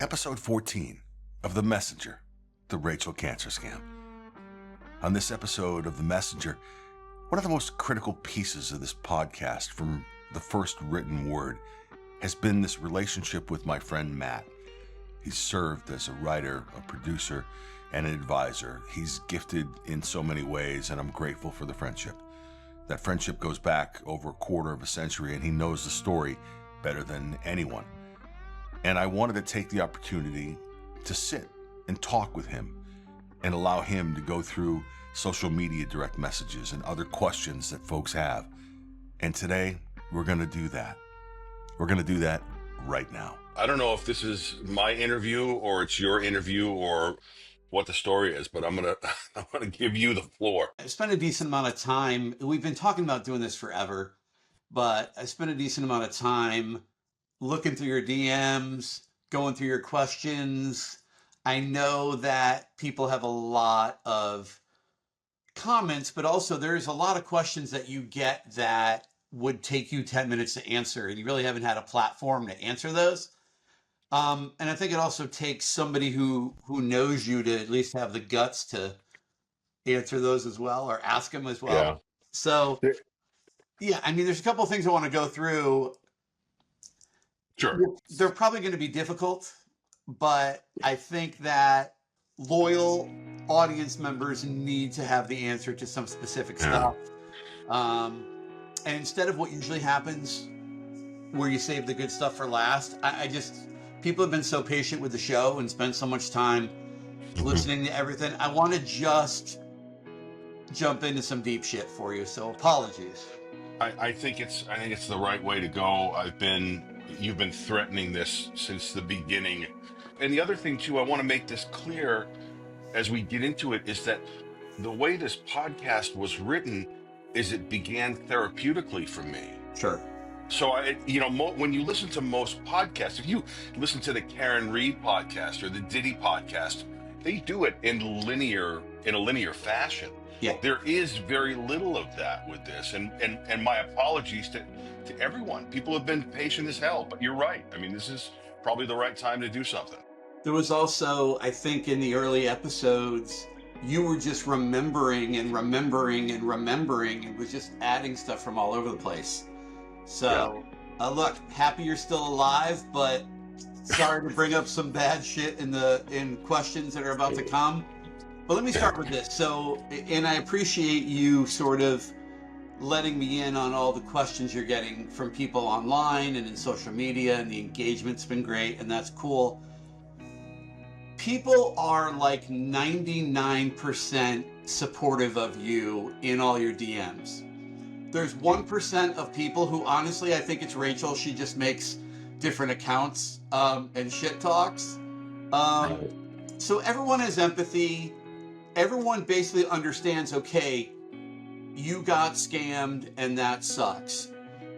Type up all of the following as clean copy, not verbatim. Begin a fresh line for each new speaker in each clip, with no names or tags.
Episode 14 of The Messenger, the Rachel Cancer Scam. On this episode of The Messenger, one of the most critical pieces of this podcast from the first written word has been this relationship with my friend Matt. He's served as a writer, a producer, and an advisor. He's gifted in so many ways, and I'm grateful for the friendship. That friendship goes back over a quarter of a century, and he knows the story better than anyone. And I wanted to take the opportunity to sit and talk with him and allow him to go through social media direct messages and other questions that folks have. And today, we're going to do that. We're going to do that right now. I don't know if this is my interview or it's your interview or what the story is, but I'm going to give you the floor.
I spent a decent amount of time. We've been talking about doing this forever, but I spent a decent amount of time looking through your DMs, going through your questions. I know that people have a lot of comments, but also there's a lot of questions that you get that would take you 10 minutes to answer, and you really haven't had a platform to answer those. And I think it also takes somebody who knows you to at least have the guts to answer those as well, or ask them as well.
Yeah.
So, yeah, I mean, there's a couple of things I want to go through.
Sure.
They're probably going to be difficult, but I think that loyal audience members need to have the answer to some specific stuff. And instead of what usually happens, where you save the good stuff for last, I just, people have been so patient with the show and spent so much time listening to everything. I want to just jump into some deep shit for you, so apologies.
I think it's the right way to go. You've been threatening this since the beginning. And the other thing too, I want to make this clear as we get into it, is that the way this podcast was written is it began therapeutically for me.
Sure.
So when you listen to most podcasts, if you listen to the Karen Reed podcast or the Diddy podcast, they do it in a linear fashion.
Yeah.
There is very little of that with this, and my apologies to everyone. People have been patient as hell, but you're right. I mean, this is probably the right time to do something.
There was also, I think, in the early episodes, you were just remembering and was just adding stuff from all over the place. So, look, happy you're still alive, but sorry to bring up some bad shit in questions that are about to come. But let me start with this. So, and I appreciate you sort of letting me in on all the questions you're getting from people online and in social media, and the engagement's been great, and that's cool. People are like 99% supportive of you in all your DMs. There's 1% of people who, honestly, I think it's Rachel. She just makes different accounts and shit talks. So everyone has empathy. Everyone basically understands, okay, you got scammed and that sucks.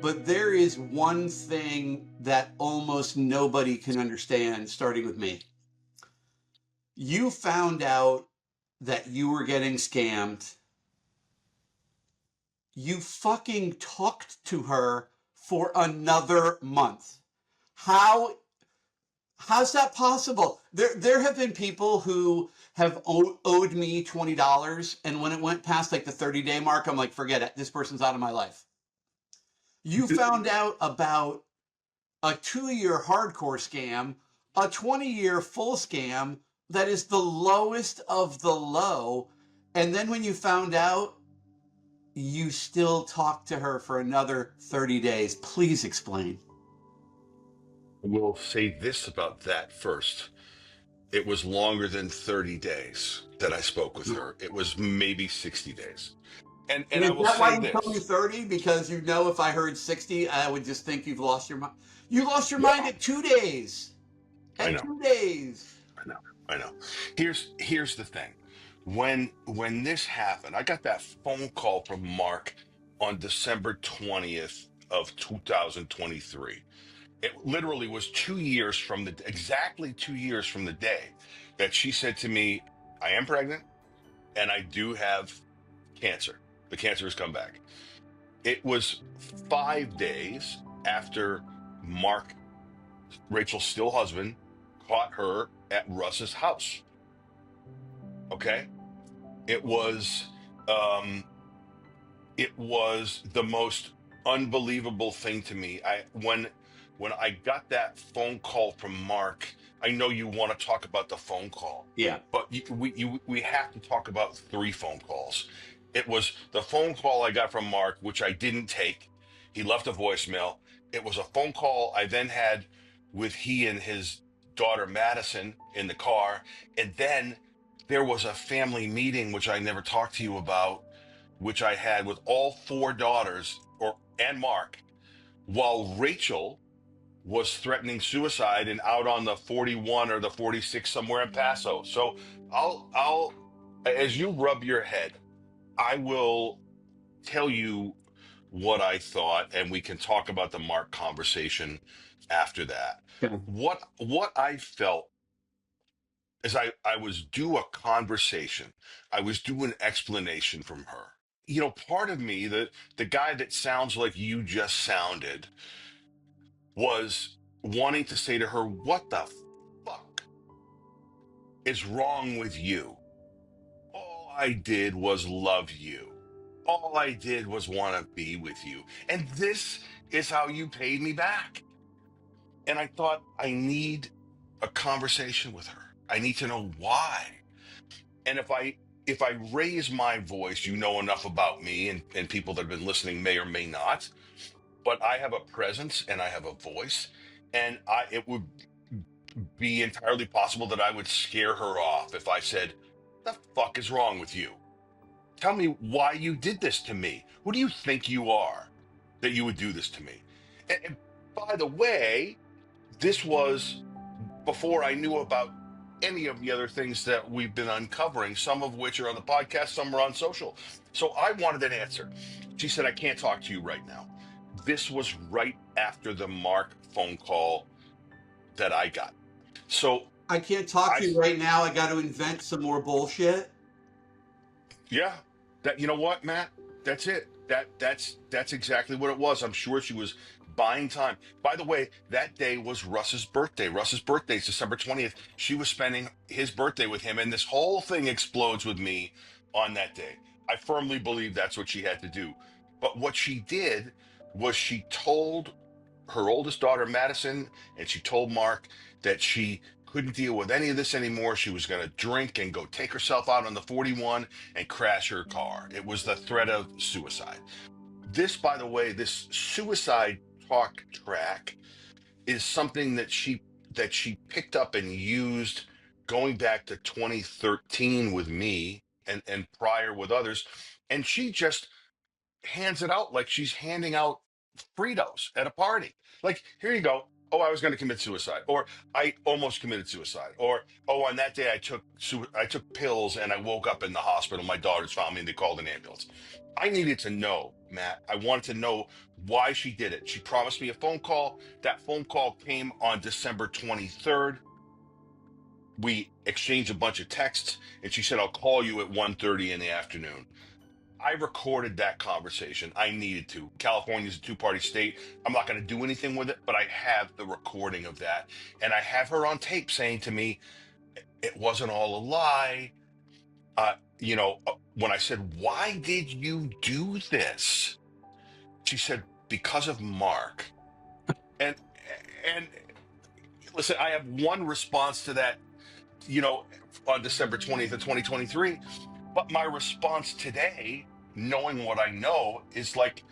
But there is one thing that almost nobody can understand, starting with me. You found out that you were getting scammed. You fucking talked to her for another month. How's that possible? There have been people who have owed me $20, and when it went past like the 30-day mark, I'm like, forget it. This person's out of my life. You found out about a 2-year hardcore scam, a 20-year full scam that is the lowest of the low, and then when you found out, you still talked to her for another 30 days. Please explain.
We'll say this about that first. It was longer than 30 days that I spoke with her. It was maybe 60 days. And I will say this. Is that why you told me
30? Because you know if I heard 60, I would just think you've lost your mind. You lost your mind at 2 days. At 2 days.
I know. Here's the thing. When this happened, I got that phone call from Mark on December 20th of 2023. It literally was 2 years exactly 2 years from the day that she said to me, I am pregnant and I do have cancer. The cancer has come back. It was 5 days after Mark, Rachel's still husband,
caught her at Russ's house. Okay. It was, um, it was the most unbelievable thing to me. When I got that phone call from Mark, I know you want to talk about the phone call,
Yeah.
but we have to talk about three phone calls. It was the phone call I got from Mark, which I didn't take. He left a voicemail. It was a phone call I then had with he and his daughter Madison in the car, and then there was a family meeting which I never talked to you about, which I had with all four daughters or and Mark, while Rachel was threatening suicide and out on the 41 or the 46 somewhere in Paso. So I'll as you rub your head, I will tell you what I thought, and we can talk about the Mark conversation after that.
Okay.
What I felt is I was due a conversation. I was due an explanation from her. You know, part of me, the guy that sounds like you just sounded, was wanting to say to her, what the fuck is wrong with you? All I did was love you. All I did was want to be with you. And this is how you paid me back. And I thought, I need a conversation with her. I need to know why. And if I raise my voice, you know enough about me, and people that have been listening may or may not, but I have a presence and I have a voice, and it would be entirely possible that I would scare her off if I said, the fuck is wrong with you? Tell me why you did this to me. Who do you think you are that you would do this to me? And by the way, this was before I knew about any of the other things that we've been uncovering, some of which are on the podcast, some are on social. So I wanted an answer. She said, I can't talk to you right now. This was right after the Mark phone call that I got. So
I can't talk to you right now. I got to invent some more bullshit.
yeah, that, you know what, Matt? That's it. That's exactly what it was. I'm sure she was buying time. By the way, that day was Russ's birthday. Russ's birthday is December 20th. She was spending his birthday with him, and this whole thing explodes with me on that day. I firmly believe that's what she had to do. But what she did was she told her oldest daughter, Madison, and she told Mark that she couldn't deal with any of this anymore. She was going to drink and go take herself out on the 41 and crash her car. It was the threat of suicide. This, by the way, this suicide talk track is something that she picked up and used going back to 2013 with me and prior with others. And she just hands it out like she's handing out Fritos at a party. Like, here you go. Oh, I was going to commit suicide, or I almost committed suicide, or oh, on that day I took pills and I woke up in the hospital. My daughters found me and they called an ambulance. I needed to know, Matt. I wanted to know why she did it. She promised me a phone call. That phone call came on December 23rd. We exchanged a bunch of texts, and she said, I'll call you at 1:30 in the afternoon. I recorded that conversation. I needed to. California's a two-party state. I'm not going to do anything with it, but I have the recording of that. And I have her on tape saying to me, it wasn't all a lie. When I said, why did you do this? She said, because of Mark. And and listen, I have one response to that, on December 20th of 2023. But my response today, knowing what I know, is like,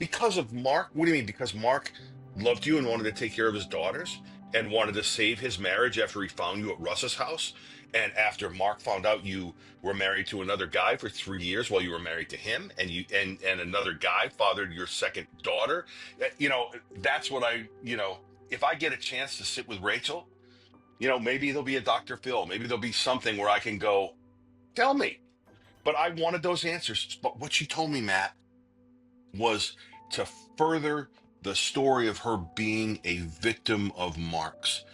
because of Mark. What do you mean? Because Mark loved you and wanted to take care of his daughters and wanted to save his marriage after he found you at Russ's house, and after Mark found out you were married to another guy for 3 years while you were married to him, and and another guy fathered your second daughter. That's what if I get a chance to sit with Rachel, maybe there'll be a Dr. Phil, maybe there'll be something where I can go, tell me. But I wanted those answers. But what she told me, Matt, was to further the story of her being a victim of Mark's,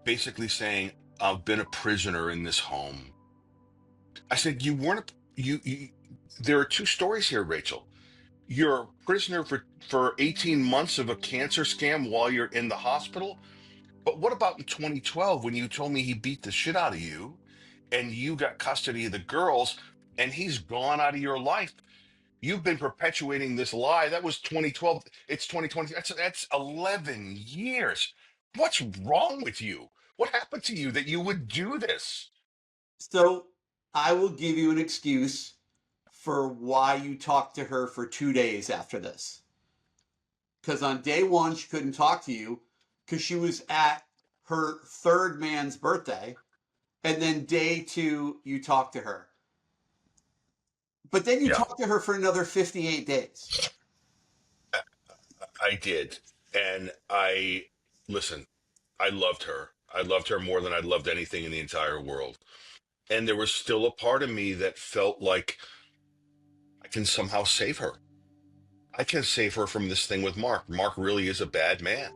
basically saying, I've been a prisoner in this home. I said, you weren't, there are two stories here, Rachel. You're a prisoner for 18 months of a cancer scam while you're in the hospital. But what about in 2012 when you told me he beat the shit out of you and you got custody of the girls and he's gone out of your life? You've been perpetuating this lie. That was 2012. It's 2020. That's 11 years. What's wrong with you? What happened to you that you would do this?
So I will give you an excuse for why you talked to her for 2 days after this. Because on day one, she couldn't talk to you because she was at her third man's birthday. And then day two, you talked to her. But then you
Yeah,
talked to her for another 58 days.
I did. And listen, I loved her. I loved her more than I'd loved anything in the entire world. And there was still a part of me that felt like I can somehow save her. I can save her from this thing with Mark. Mark really is a bad man.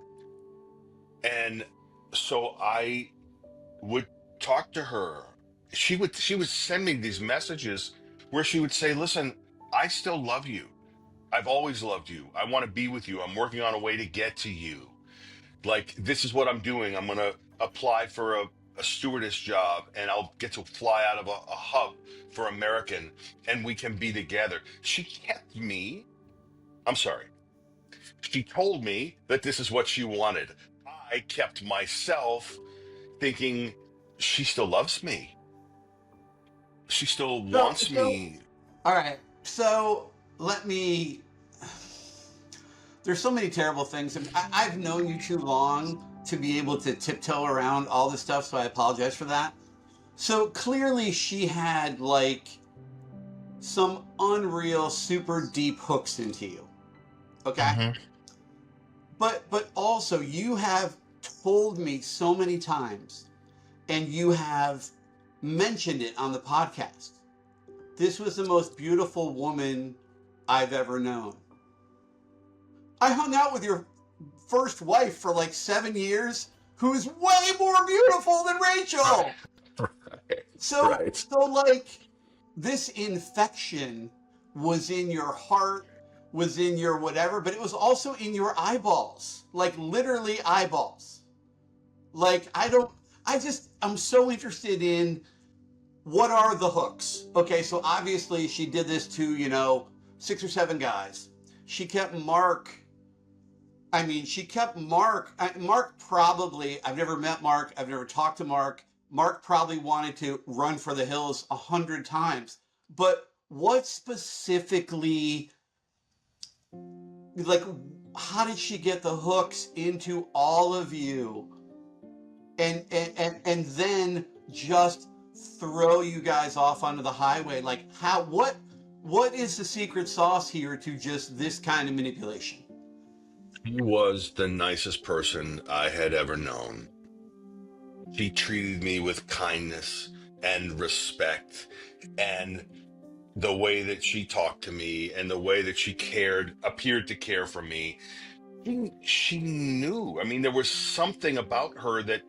And so I would talk to her. She would send me these messages where she would say, "Listen, I still love you. I've always loved you. I want to be with you. I'm working on a way to get to you. Like, this is what I'm doing. I'm going to apply for a stewardess job and I'll get to fly out of a hub for American and we can be together." She kept me, I'm sorry, she told me that this is what she wanted. I kept myself thinking she still loves me. She still
So,
wants
so
me.
all right. So let me. There's so many terrible things. I've known you too long to be able to tiptoe around all this stuff, so I apologize for that. So clearly, she had like some unreal, super deep hooks into you. Okay,
Hmm.
but also you have told me so many times, and you have mentioned it on the podcast. This was the most beautiful woman I've ever known. I hung out with your first wife for like 7 years, who's way more beautiful than Rachel. So,
Right.
so like this infection was in your heart, was in your whatever, but it was also in your eyeballs, like literally eyeballs. Like I'm so interested in what are the hooks. Okay, so obviously she did this to, 6 or 7 guys. She kept Mark. I mean, she kept Mark. Mark probably, I've never met Mark. I've never talked to Mark. Mark probably wanted to run for the hills 100 times. But what specifically, like, how did she get the hooks into all of you? And then just throw you guys off onto the highway? Like, what is the secret sauce here to just this kind of manipulation?
She was the nicest person I had ever known. She treated me with kindness and respect, and the way that she talked to me and the way that she appeared to care for me. She knew. I mean, there was something about her that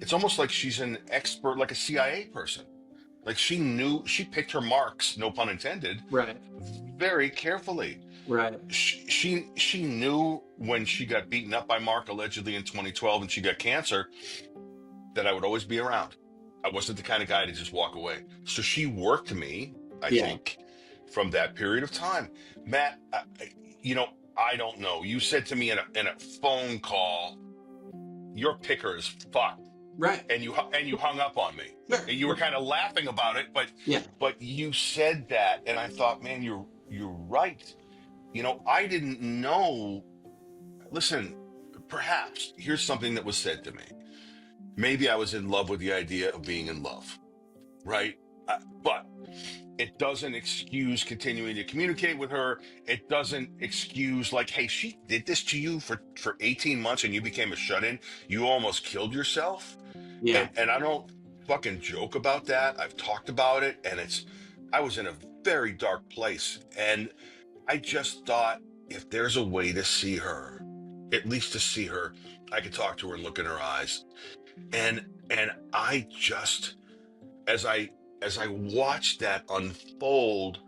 it's almost like she's an expert, like a CIA person. Like, she knew, she picked her marks, no pun intended,
Right,
very carefully.
right.
She knew when she got beaten up by Mark allegedly in 2012 and she got cancer that I would always be around. I wasn't the kind of guy to just walk away. So she worked me, I
Yeah,
think, from that period of time. Matt, I don't know. You said to me in a phone call, "Your picker is fucked,"
right.
and you hung up on me.
Sure.
And you were kind of laughing about it,
Yeah,
but you said that, and I thought, man, you're right. I didn't know. Listen, perhaps here's something that was said to me. Maybe I was in love with the idea of being in love, right? But it doesn't excuse continuing to communicate with her. It doesn't excuse, like, hey, she did this to you for 18 months and you became a shut-in. You almost killed yourself.
yeah.
And I don't fucking joke about that. I've talked about it, and I was in a very dark place. And I just thought, if there's a way to see her, at least to see her, I could talk to her and look in her eyes. And I just, as I watched that unfold,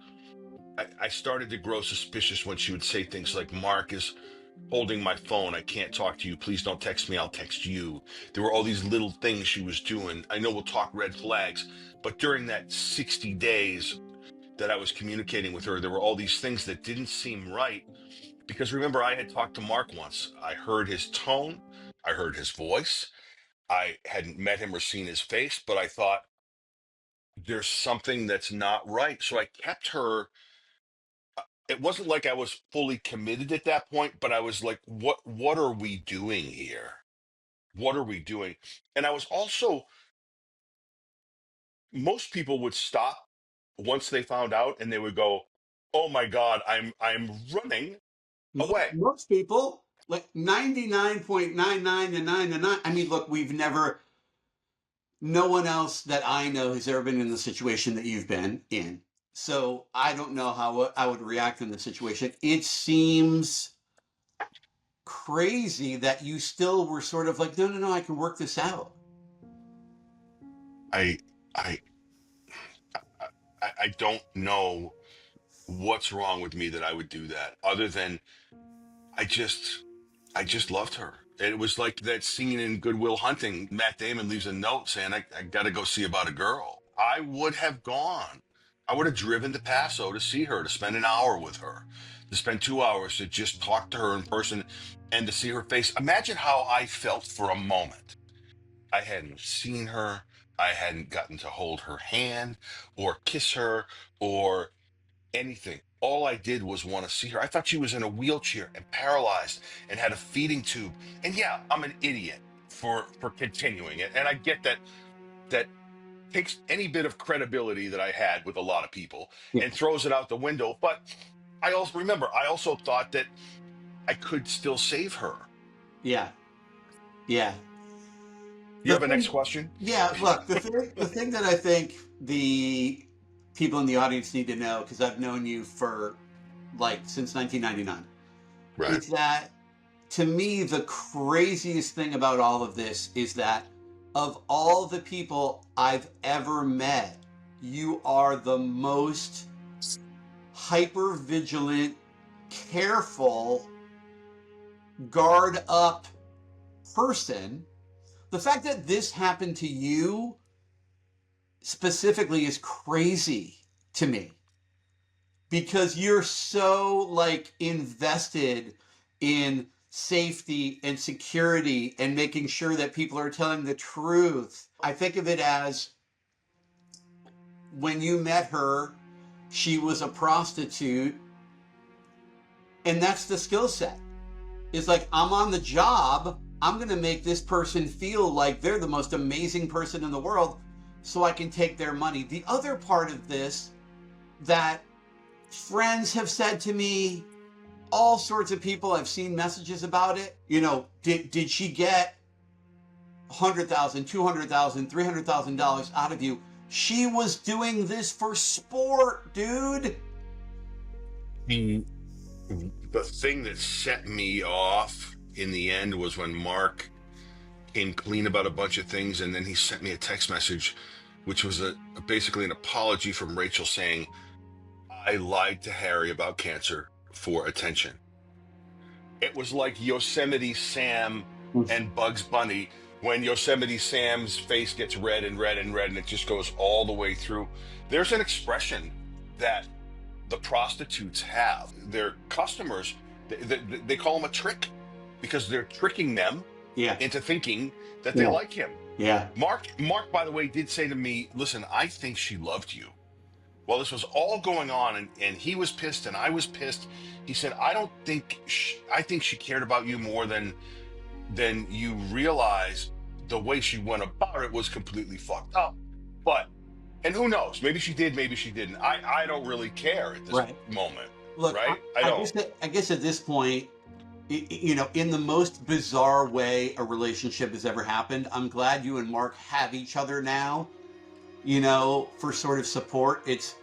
I started to grow suspicious when she would say things like, "Mark is holding my phone. I can't talk to you. Please don't text me. I'll text you. There were all these little things she was doing. I know we'll talk red flags, but during that 60 days that I was communicating with her, there were all these things that didn't seem right. Because remember, I had talked to Mark once. I heard his tone, I heard his voice. I hadn't met him or seen his face, but I thought there's something that's not right. So I kept her. It wasn't like I was fully committed at that point, but I was like, what are we doing here? What are we doing? And I was also, most people would stop once they found out and they would go, "Oh my God, I'm running away."
Most people, like 99.9999. I mean, look, no one else that I know has ever been in the situation that you've been in. So I don't know how I would react in the situation. It seems crazy that you still were sort of like, no, no, no, I can work this out.
I I I don't know what's wrong with me that I would do that, other than I just I just loved her. It was like that scene in Good Will Hunting. Matt Damon leaves a note saying, I got to go see about a girl. I would have gone. I would have driven to Paso to see her, to spend an hour with her, to spend 2 hours to just talk to her in person and to see her face. Imagine how I felt for a moment. I hadn't seen her. I hadn't gotten to hold her hand or kiss her or anything. All I did was want to see her. I thought she was in a wheelchair and paralyzed and had a feeding tube. And yeah, I'm an idiot for continuing it. And I get that that takes any bit of credibility that I had with a lot of people
Yeah.
and throws it out the window. But I also thought that I could still save her.
Yeah. Yeah.
You have a next question?
Yeah, look, the thing that I think the people in the audience need to know, because I've known you for like since 1999,
Right.
is that to me, the craziest thing about all of this is that of all the people I've ever met, you are the most hyper vigilant, careful, guard up person. The fact that this happened to you specifically is crazy to me because you're so like invested in safety and security and making sure that people are telling the truth. I think of it as when you met her, she was a prostitute, and that's the skill set. It's like, I'm on the job. I'm going to make this person feel like they're the most amazing person in the world so I can take their money. The other part of this that friends have said to me, all sorts of people, I've seen messages about it. You know, did she get $100,000, $200,000, $300,000 out of you? She was doing this for sport, dude.
The thing that set me off in the end was when Mark came clean about a bunch of things, and then he sent me a text message, which was basically an apology from Rachel saying, "I lied to Harry about cancer for attention." It was like Yosemite Sam and Bugs Bunny when Yosemite Sam's face gets red and red and red, and it just goes all the way through. There's an expression that the prostitutes have. Their customers, they call them a trick, because they're tricking them
Yeah.
into thinking that they
Yeah.
like him.
Yeah.
Mark, by the way, did say to me, "Listen, I think she loved you." While this was all going on, and he was pissed and I was pissed, he said, I think she cared about you more than you realize. The way she went about it was completely fucked up. But, and who knows, maybe she did, maybe she didn't. I don't really care at this
Right.
moment.
Look,
Right? I don't.
I guess at this point, you know, in the most bizarre way a relationship has ever happened, I'm glad you and Mark have each other now, you know, for sort of support. It's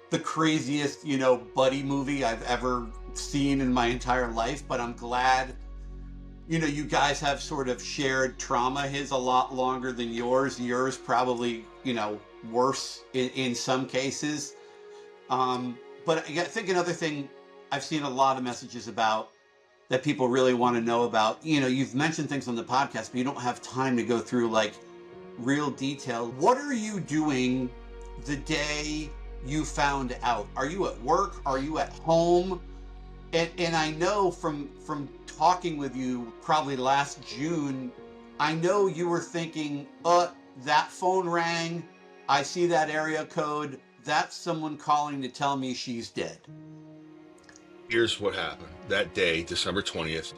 the craziest, you know, buddy movie I've ever seen in my entire life, but I'm glad, you know, you guys have sort of shared trauma. His a lot longer than yours. Yours probably, you know, worse in some cases. But I think another thing I've seen a lot of messages about that people really want to know about? You know, you've mentioned things on the podcast, but you don't have time to go through like real detail. What are you doing the day you found out? Are you at work? Are you at home? And I know from talking with you probably last June, I know you were thinking, that phone rang. I see that area code. That's someone calling to tell me she's dead.
Here's what happened. That day, December 20th,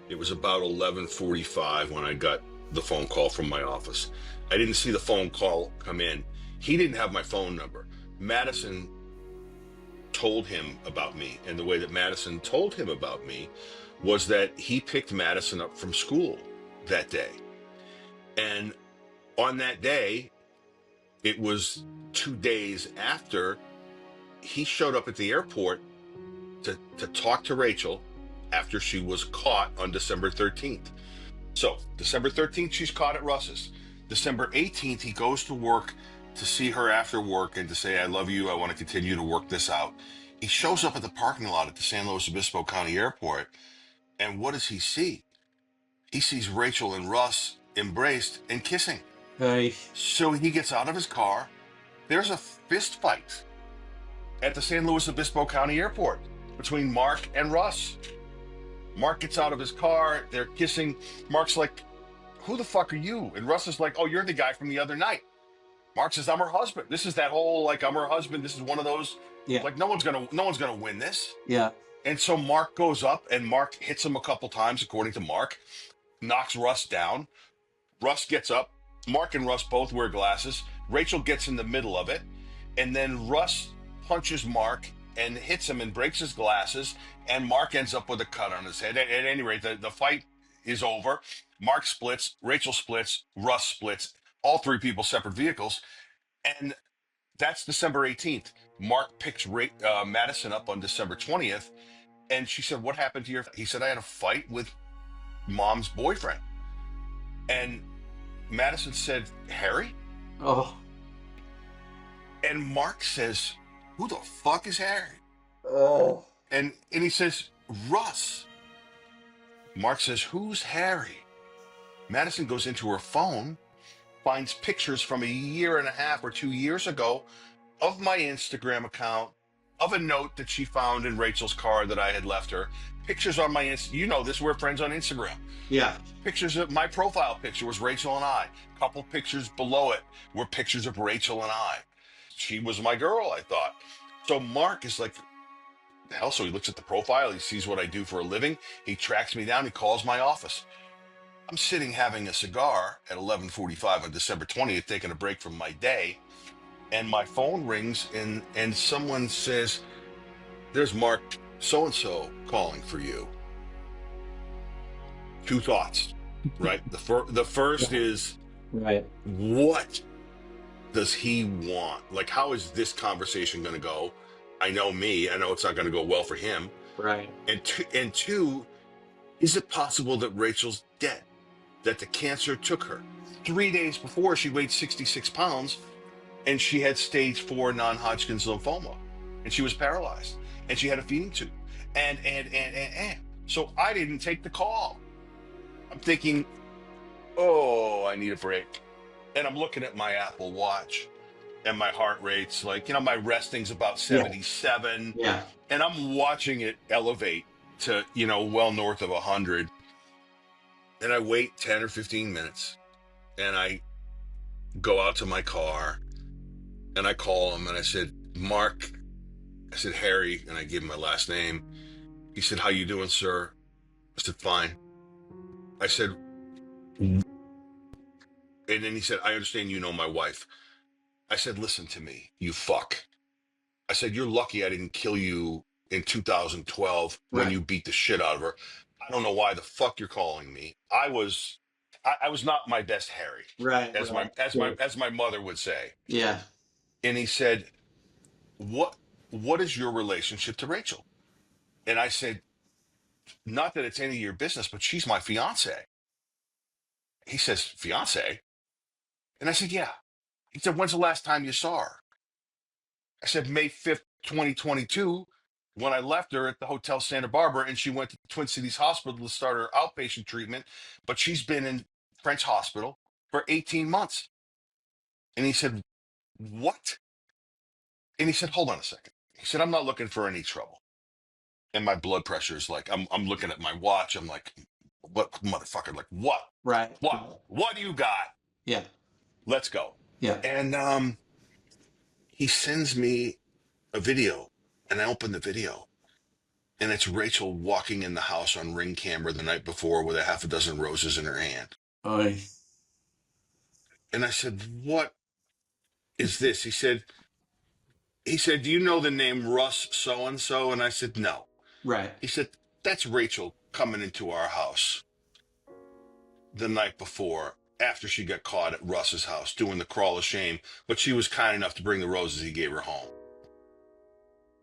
it was about 11:45 when I got the phone call from my office. I didn't see the phone call come in. He didn't have my phone number. Madison told him about me, and the way that Madison told him about me was that he picked Madison up from school that day. And on that day, it was 2 days after he showed up at the airport to talk to Rachel after she was caught on December 13th. So December 13th, she's caught at Russ's. December 18th, he goes to work to see her after work and to say, I love you. I want to continue to work this out. He shows up at the parking lot at the San Luis Obispo County Airport. And what does he see? He sees Rachel and Russ embraced and kissing.
Hey.
So he gets out of his car. There's a fist fight at the San Luis Obispo County Airport between Mark and Russ. Mark gets out of his car. They're kissing. Mark's like, who the fuck are you? And Russ is like, oh, you're the guy from the other night. Mark says, I'm her husband. This is that whole, like, I'm her husband. This is one of those, like, no one's gonna win this.
Yeah.
And so Mark goes up and Mark hits him a couple times, according to Mark, knocks Russ down. Russ gets up. Mark and Russ both wear glasses. Rachel gets in the middle of it. And then Russ punches Mark and hits him and breaks his glasses. And Mark ends up with a cut on his head. At any rate, the fight is over. Mark splits, Rachel splits, Russ splits, all three people separate vehicles. And that's December 18th. Mark picks Madison up on December 20th. And she said, what happened to your... He said, I had a fight with mom's boyfriend. And Madison said, Harry?
Oh.
And Mark says, who the fuck is Harry?
Oh.
And he says, Russ. Mark says, who's Harry? Madison goes into her phone, finds pictures from a year and a half or 2 years ago of my Instagram account, of a note that she found in Rachel's car that I had left her. Pictures on my you know this, we're friends on Instagram.
Yeah.
Pictures of my profile picture was Rachel and I. A couple pictures below it were pictures of Rachel and I. She was my girl, I thought. So Mark is like, the hell? So he looks at the profile, he sees what I do for a living, he tracks me down, he calls my office. I'm sitting having a cigar at 11:45 on December 20th, taking a break from my day, and my phone rings and someone says, there's Mark so-and-so calling for you. Two thoughts, right? The first is,
right,
what does he want? Like, how is this conversation going to go? I know me. I know it's not going to go well for him.
right.
And two, is it possible that Rachel's dead? That the cancer took her? 3 days before, she weighed 66 pounds, and she had stage 4 non-Hodgkin's lymphoma, and she was paralyzed, and she had a feeding tube, and. So I didn't take the call. I'm thinking, oh, I need a break. And I'm looking at my Apple Watch, and my heart rate's like, my resting's about 77.
Yeah.
And I'm watching it elevate to, well north of 100. And I wait 10 or 15 minutes, and I go out to my car, and I call him, and I said, Mark, I said, Harry, and I gave him my last name. He said, how you doing, sir? I said, fine. I said, and then he said, I understand you know my wife. I said, listen to me, you fuck. I said, you're lucky I didn't kill you in 2012 when you beat the shit out of her. I don't know why the fuck you're calling me. I was not my best Harry.
Right.
As my mother would say.
Yeah.
And he said, what is your relationship to Rachel? And I said, not that it's any of your business, but she's my fiance. He says, fiance? And I said, yeah. He said, when's the last time you saw her? I said, May 5th, 2022. when I left her at the Hotel Santa Barbara, and she went to Twin Cities Hospital to start her outpatient treatment, but she's been in French Hospital for 18 months. And he said, what? And he said, hold on a second. He said, I'm not looking for any trouble. And my blood pressure is like, I'm looking at my watch. I'm like, what, motherfucker? Like, what?
Right.
What do you got?
Yeah.
Let's go.
Yeah.
And he sends me a video, and I open the video, and it's Rachel walking in the house on Ring camera the night before with a half a dozen roses in her hand.
Oy.
And I said, what is this? He said, do you know the name Russ so-and-so? And I said, no.
Right.
He said, that's Rachel coming into our house the night before, after she got caught at Russ's house doing the crawl of shame, but she was kind enough to bring the roses he gave her home.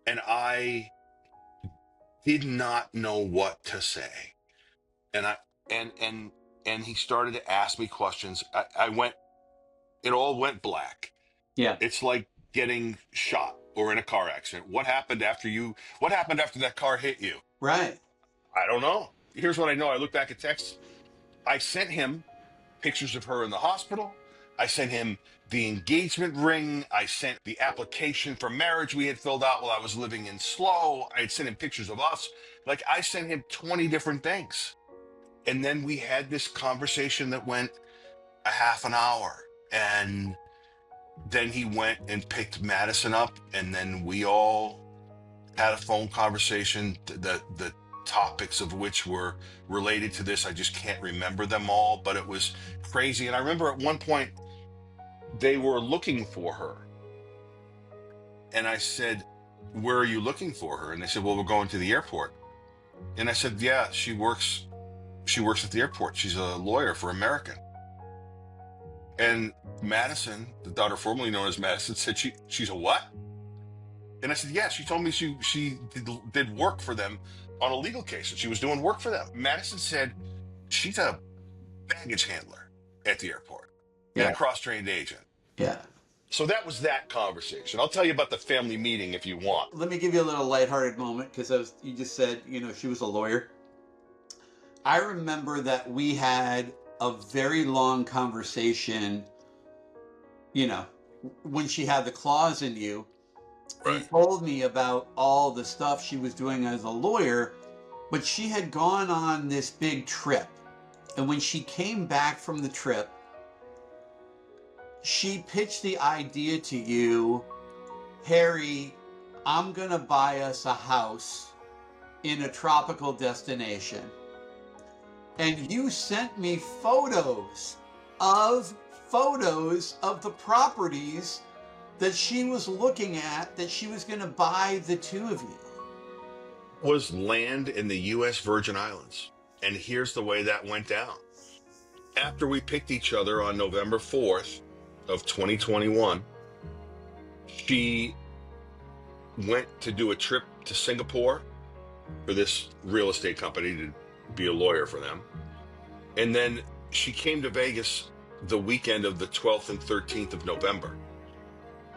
And I did not know what to say. And he started to ask me questions. It all went black.
Yeah.
It's like getting shot or in a car accident. What happened after that car hit you?
Right.
I don't know. Here's what I know. I look back at texts. I sent him pictures of her in the hospital. I sent him the engagement ring. I sent the application for marriage we had filled out while I was living in SLO. I had sent him pictures of us. Like, I sent him 20 different things. And then we had this conversation that went a half an hour. And then he went and picked Madison up. And then we all had a phone conversation. The topics of which were related to this. I just can't remember them all, but it was crazy. And I remember at one point they were looking for her. And I said, where are you looking for her? And they said, well, we're going to the airport. And I said, yeah, she works at the airport. She's a lawyer for American. And Madison, the daughter formerly known as Madison, said she's a what? And I said, yeah, she told me she did work for them on a legal case, and she was doing work for them. Madison said she's a baggage handler at the airport and a cross-trained agent.
Yeah.
So that was that conversation. I'll tell you about the family meeting if you want.
Let me give you a little lighthearted moment, because you just said, she was a lawyer. I remember that we had a very long conversation, when she had the claws in you.
Right.
She told me about all the stuff she was doing as a lawyer, but she had gone on this big trip. And when she came back from the trip, she pitched the idea to you, Harry, I'm going to buy us a house in a tropical destination. And you sent me photos of the properties that she was looking at, that she was going to buy the two of you.
Was land in the U.S. Virgin Islands. And here's the way that went down. After we picked each other on November 4th of 2021, she went to do a trip to Singapore for this real estate company to be a lawyer for them. And then she came to Vegas the weekend of the 12th and 13th of November.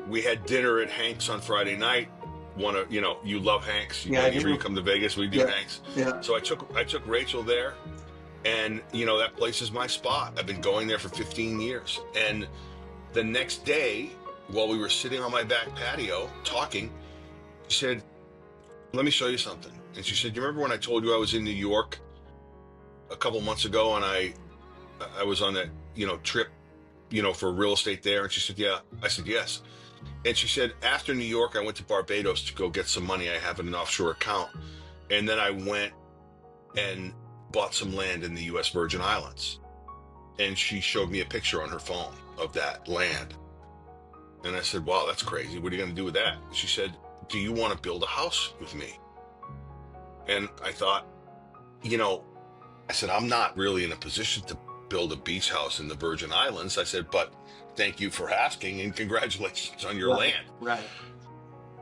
We had dinner at Hank's on Friday night. You love Hank's. Whenever you come to Vegas, we do Hank's.
Yeah.
So I took Rachel there, and that place is my spot. I've been going there for 15 years. And the next day, while we were sitting on my back patio talking, she said, let me show you something. And she said, you remember when I told you I was in New York a couple months ago, and I was on that, trip, for real estate there? And she said, yeah. I said, yes. And she said, after New York, I went to Barbados to go get some money. I have an offshore account. And then I went and bought some land in the U.S. Virgin Islands. And she showed me a picture on her phone of that land. And I said, wow, that's crazy. What are you going to do with that? She said, do you want to build a house with me? And I thought, I said, I'm not really in a position to build a beach house in the Virgin Islands. I said, but thank you for asking, and congratulations on your land.
Right.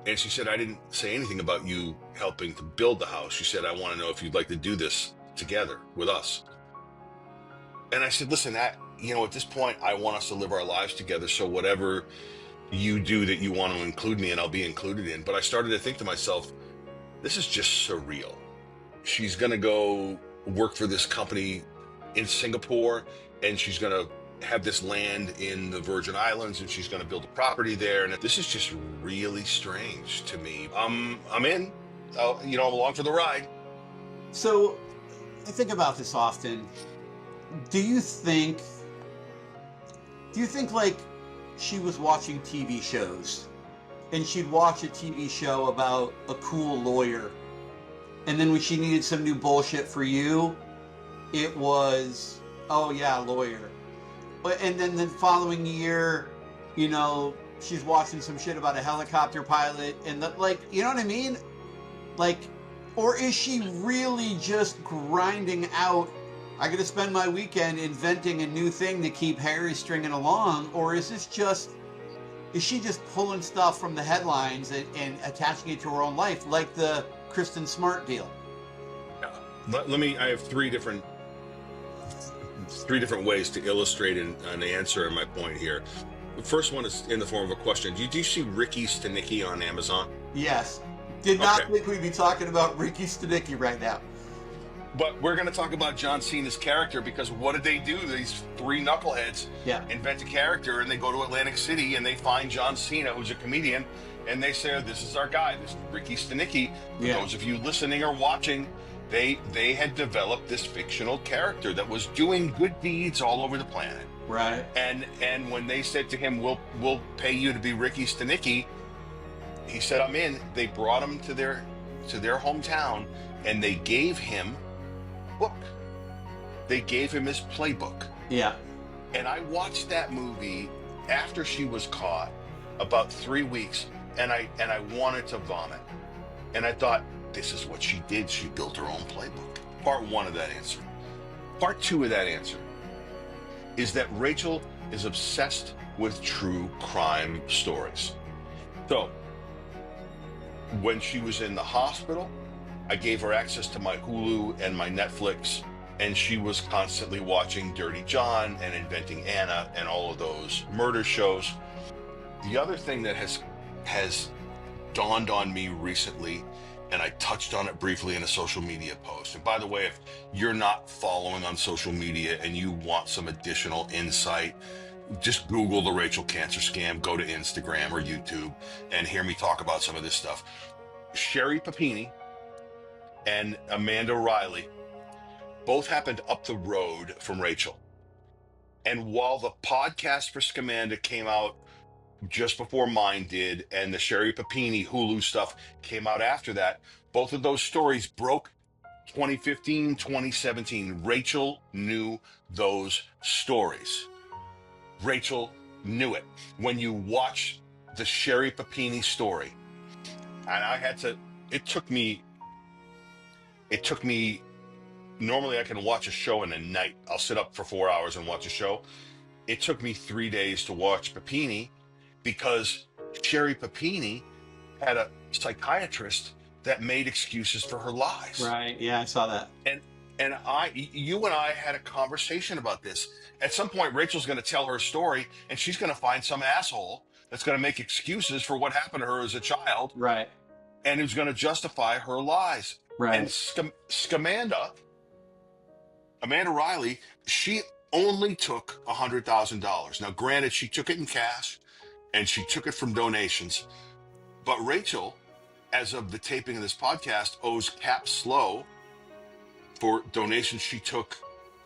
And she said, I didn't say anything about you helping to build the house. She said, I want to know if you'd like to do this together with us. And I said, listen, at this point, I want us to live our lives together. So whatever you do that you want to include me in, I'll be included in. But I started to think to myself, this is just surreal. She's going to go work for this company in Singapore, and she's going to have this land in the Virgin Islands, and she's going to build a property there. And this is just really strange to me. I'm in. I'm along for the ride.
So I think about this often. Do you think like she was watching TV shows and she'd watch a TV show about a cool lawyer, and then when she needed some new bullshit for you, it was, oh yeah, lawyer. And then the following year, she's watching some shit about a helicopter pilot, and you know what I mean? Or is she really just grinding out, I gotta spend my weekend inventing a new thing to keep Harry stringing along? Or is she just pulling stuff from the headlines and attaching it to her own life, like the Kristen Smart deal?
I have three different ways to illustrate an answer in my point here. The first one is in the form of a question. Do you see Ricky Stenicki on Amazon?
Yes. Did not think we'd be talking about Ricky Stenicki right now.
But we're going to talk about John Cena's character, because what did they do? These three knuckleheads invent a character, and they go to Atlantic City and they find John Cena, who's a comedian, and they say, oh, this is our guy. This is Ricky Stenicki. For those of you listening or watching, they had developed this fictional character that was doing good deeds all over the planet.
Right.
And when they said to him, we'll pay you to be Ricky Stenicki, he said, I'm in. They brought him to their hometown, and they gave him a book. They gave him his playbook.
Yeah.
And I watched that movie after she was caught, about 3 weeks, and I wanted to vomit. And I thought, this is what she did. She built her own playbook. Part one of that answer. Part two of that answer is that Rachel is obsessed with true crime stories. So, when she was in the hospital, I gave her access to my Hulu and my Netflix, and she was constantly watching Dirty John and Inventing Anna and all of those murder shows. The other thing that has dawned on me recently, and I touched on it briefly in a social media post. And by the way, if you're not following on social media and you want some additional insight, just Google the Rachel Cancer Scam, go to Instagram or YouTube and hear me talk about some of this stuff. Sherry Papini and Amanda Riley both happened up the road from Rachel. And while the podcast for Scamanda came out just before mine did, and the Sherry Papini Hulu stuff came out after that, both of those stories broke 2015, 2017. Rachel knew those stories. Rachel knew it. When you watch the Sherry Papini story, and it took me, normally I can watch a show in a night. I'll sit up for 4 hours and watch a show. It took me 3 days to watch Papini, because Sherry Papini had a psychiatrist that made excuses for her lies.
Right. Yeah, I saw that.
And you and I had a conversation about this. At some point, Rachel's going to tell her story, and she's going to find some asshole that's going to make excuses for what happened to her as a child.
Right.
And who's going to justify her lies.
Right.
And Scamanda, Amanda Riley, she only took $100,000. Now, granted, she took it in cash, and she took it from donations. But Rachel, as of the taping of this podcast, owes Cap Slow, for donations she took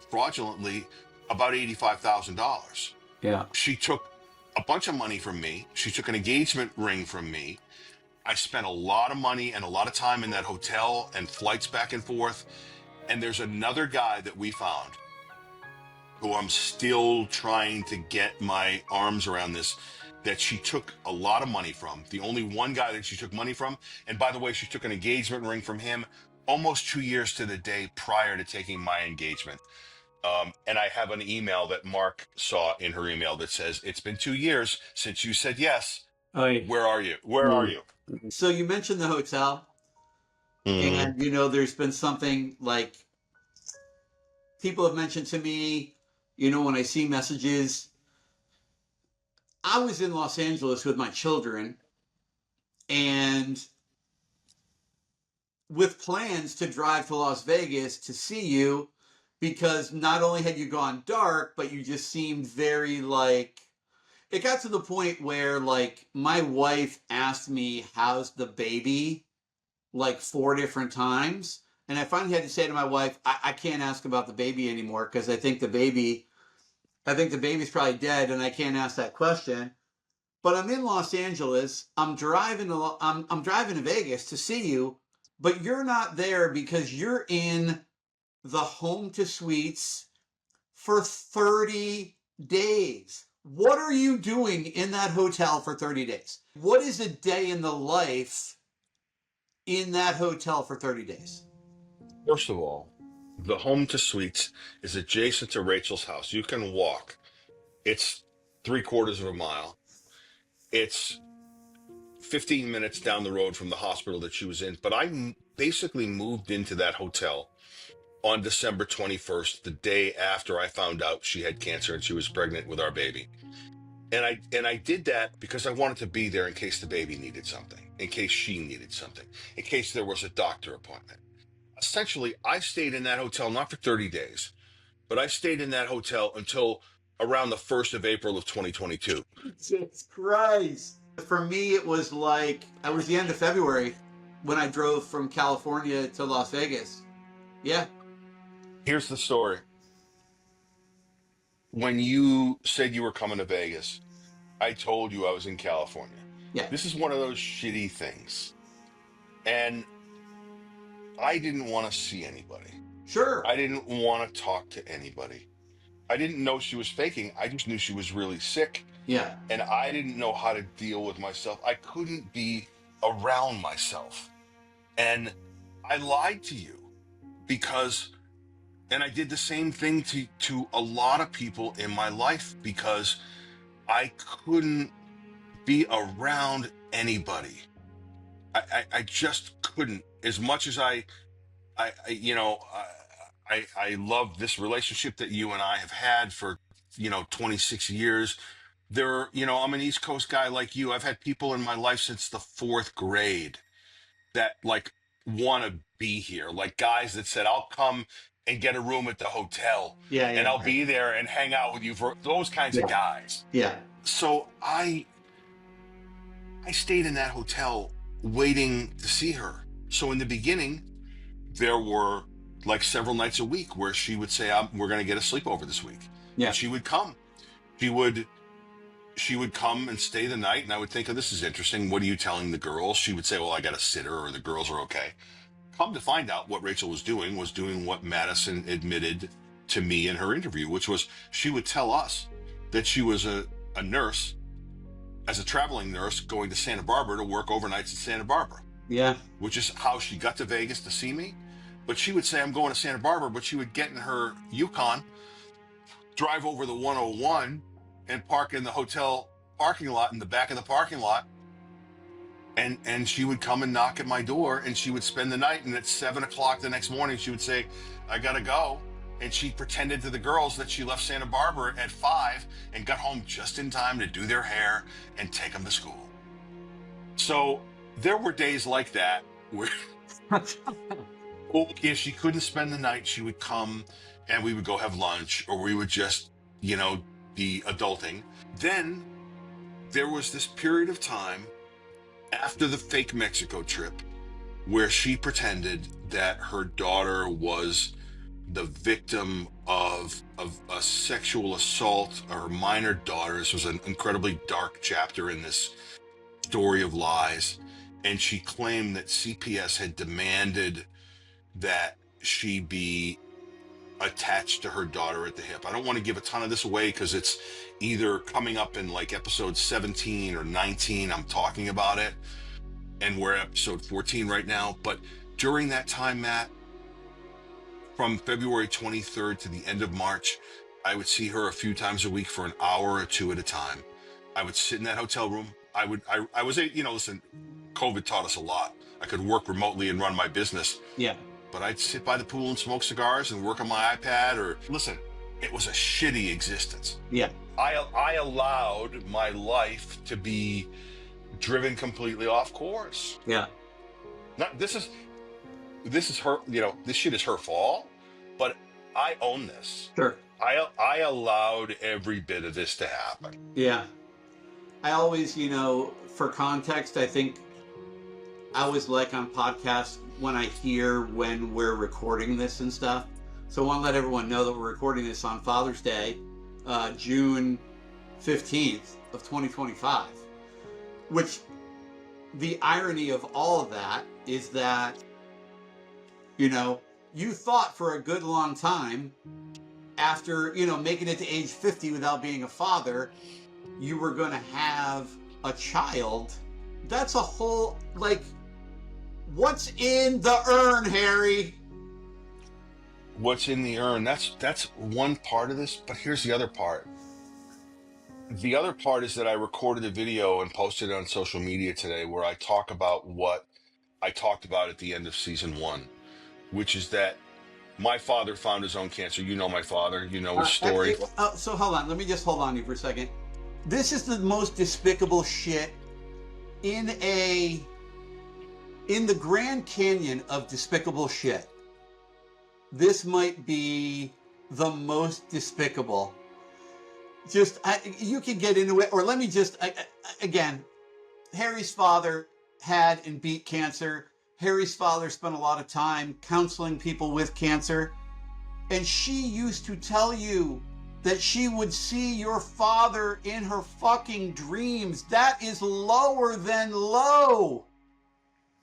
fraudulently, about $85,000.
Yeah.
She took a bunch of money from me. She took an engagement ring from me. I spent a lot of money and a lot of time in that hotel and flights back and forth. And there's another guy that we found who I'm still trying to get my arms around this, that she took a lot of money from. The only one guy that she took money from. And by the way, she took an engagement ring from him almost 2 years to the day prior to taking my engagement. And I have an email that Mark saw in her email that says, it's been 2 years since you said yes.
Oy.
Where are you? Where are you?
So you mentioned the hotel, and there's been something like people have mentioned to me, when I see messages. I was in Los Angeles with my children, and with plans to drive to Las Vegas to see you, because not only had you gone dark, but you just seemed very like, it got to the point where like my wife asked me, "How's the baby?" like 4 different times. And I finally had to say to my wife, I can't ask about the baby anymore because I think the baby's probably dead and I can't ask that question. But I'm in Los Angeles. I'm driving to Vegas to see you, but you're not there because you're in the Home to Suites for 30 days. What are you doing in that hotel for 30 days? What is a day in the life in that hotel for 30 days?
First of all, the Home to Suites is adjacent to Rachel's house. You can walk. It's 3/4 of a mile. It's 15 minutes down the road from the hospital that she was in. But basically moved into that hotel on December 21st, the day after I found out she had cancer and she was pregnant with our baby. And I did that because I wanted to be there in case the baby needed something, in case she needed something, in case there was a doctor appointment. Essentially, I stayed in that hotel not for 30 days, but I stayed in that hotel until around the 1st of April of 2022.
Jesus Christ. For me, it was like, I was the end of February when I drove from California to Las Vegas. Yeah.
Here's the story. When you said you were coming to Vegas, I told you I was in California.
Yeah.
This is one of those shitty things. And I didn't want to see anybody.
Sure.
I didn't want to talk to anybody. I didn't know she was faking. I just knew she was really sick.
Yeah.
And I didn't know how to deal with myself. I couldn't be around myself. And I lied to you because, and I did the same thing to a lot of people in my life because I couldn't be around anybody. I just couldn't. As much as I love this relationship that you and I have had for 26 years. I'm an East Coast guy like you. I've had people in my life since the 4th grade that like want to be here, like guys that said, "I'll come and get a room at the hotel,
Yeah.
and I'll be there and hang out with you," for those kinds of guys.
Yeah.
So I stayed in that hotel waiting to see her. So in the beginning, there were like several nights a week where she would say, "We're going to get a sleepover this week."
Yeah.
And she would come. She would come and stay the night, and I would think, "Oh, this is interesting. What are you telling the girls?" She would say, "Well, I got a sitter," or "The girls are okay." Come to find out, what Rachel was doing what Madison admitted to me in her interview, which was she would tell us that she was a nurse, as a traveling nurse, going to Santa Barbara to work overnights in Santa Barbara.
Yeah.
Which is how she got to Vegas to see me. But she would say, "I'm going to Santa Barbara," but she would get in her Yukon, drive over the 101, and park in the hotel parking lot, in the back of the parking lot. And she would come and knock at my door, and she would spend the night. And at 7 o'clock the next morning, she would say, "I got to go." And she pretended to the girls that she left Santa Barbara at 5 and got home just in time to do their hair and take them to school. So there were days like that where if she couldn't spend the night, she would come and we would go have lunch, or we would just, be adulting. Then there was this period of time after the fake Mexico trip where she pretended that her daughter was the victim of a sexual assault, or her minor daughter. This was an incredibly dark chapter in this story of lies. And she claimed that CPS had demanded that she be attached to her daughter at the hip. I don't want to give a ton of this away because it's either coming up in like episode 17 or 19. I'm talking about it, and we're at episode 14 right now. But during that time, Matt, from February 23rd to the end of March, I would see her a few times a week for an hour or two at a time. I would sit in that hotel room. I was, listen, COVID taught us a lot. I could work remotely and run my business.
Yeah.
But I'd sit by the pool and smoke cigars and work on my iPad, or listen, it was a shitty existence.
Yeah.
I allowed my life to be driven completely off course.
Yeah.
this is her, this shit is her fault, but I own this.
Sure.
I allowed every bit of this to happen.
Yeah. I always, for context, I think I always like on podcasts when I hear when we're recording this and stuff. So I want to let everyone know that we're recording this on Father's Day, June 15th of 2025, which the irony of all of that is that, you thought for a good long time after, making it to age 50 without being a father, you were going to have a child. That's a whole, what's in the urn, Harry?
What's in the urn? That's one part of this, but here's the other part. The other part is that I recorded a video and posted it on social media today where I talk about what I talked about at the end of season 1, which is that my father found his own cancer. You know my father. You know his story.
So hold on. Let me just hold on to you for a second. This is the most despicable shit in the Grand Canyon of despicable shit. This might be the most despicable. You can get into it, or let me again, Harry's father had and beat cancer. Harry's father spent a lot of time counseling people with cancer. And she used to tell you that she would see your father in her fucking dreams. That is lower than low.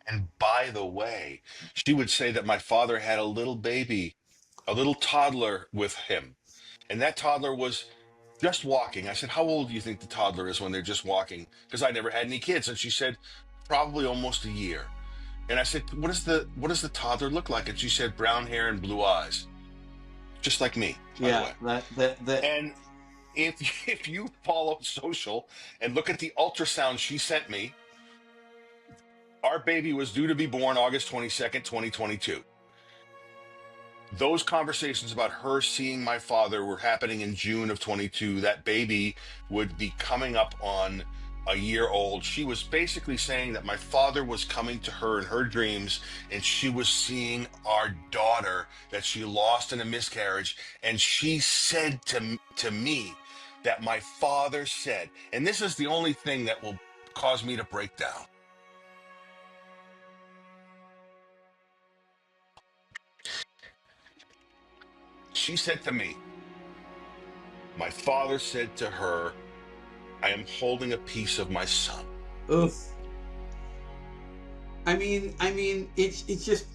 And by the way, she would say that my father had a little baby, a little toddler with him. And that toddler was just walking. I said, how old do you think the toddler is when they're just walking? Because I never had any kids. And she said, probably almost a year. And I said, what does the toddler look like? And she said, brown hair and blue eyes. Just like me, by the way. And if you follow social and look at the ultrasound she sent me, our baby was due to be born August 22nd, 2022. Those conversations about her seeing my father were happening in June of 22. That baby would be coming up on a year old. She was basically saying that my father was coming to her in her dreams, and she was seeing our daughter that she lost in a miscarriage. And she said to me that my father said, and this is the only thing that will cause me to break down. She said to me, my father said to her, I am holding a piece of my son.
Oof. I mean, it's just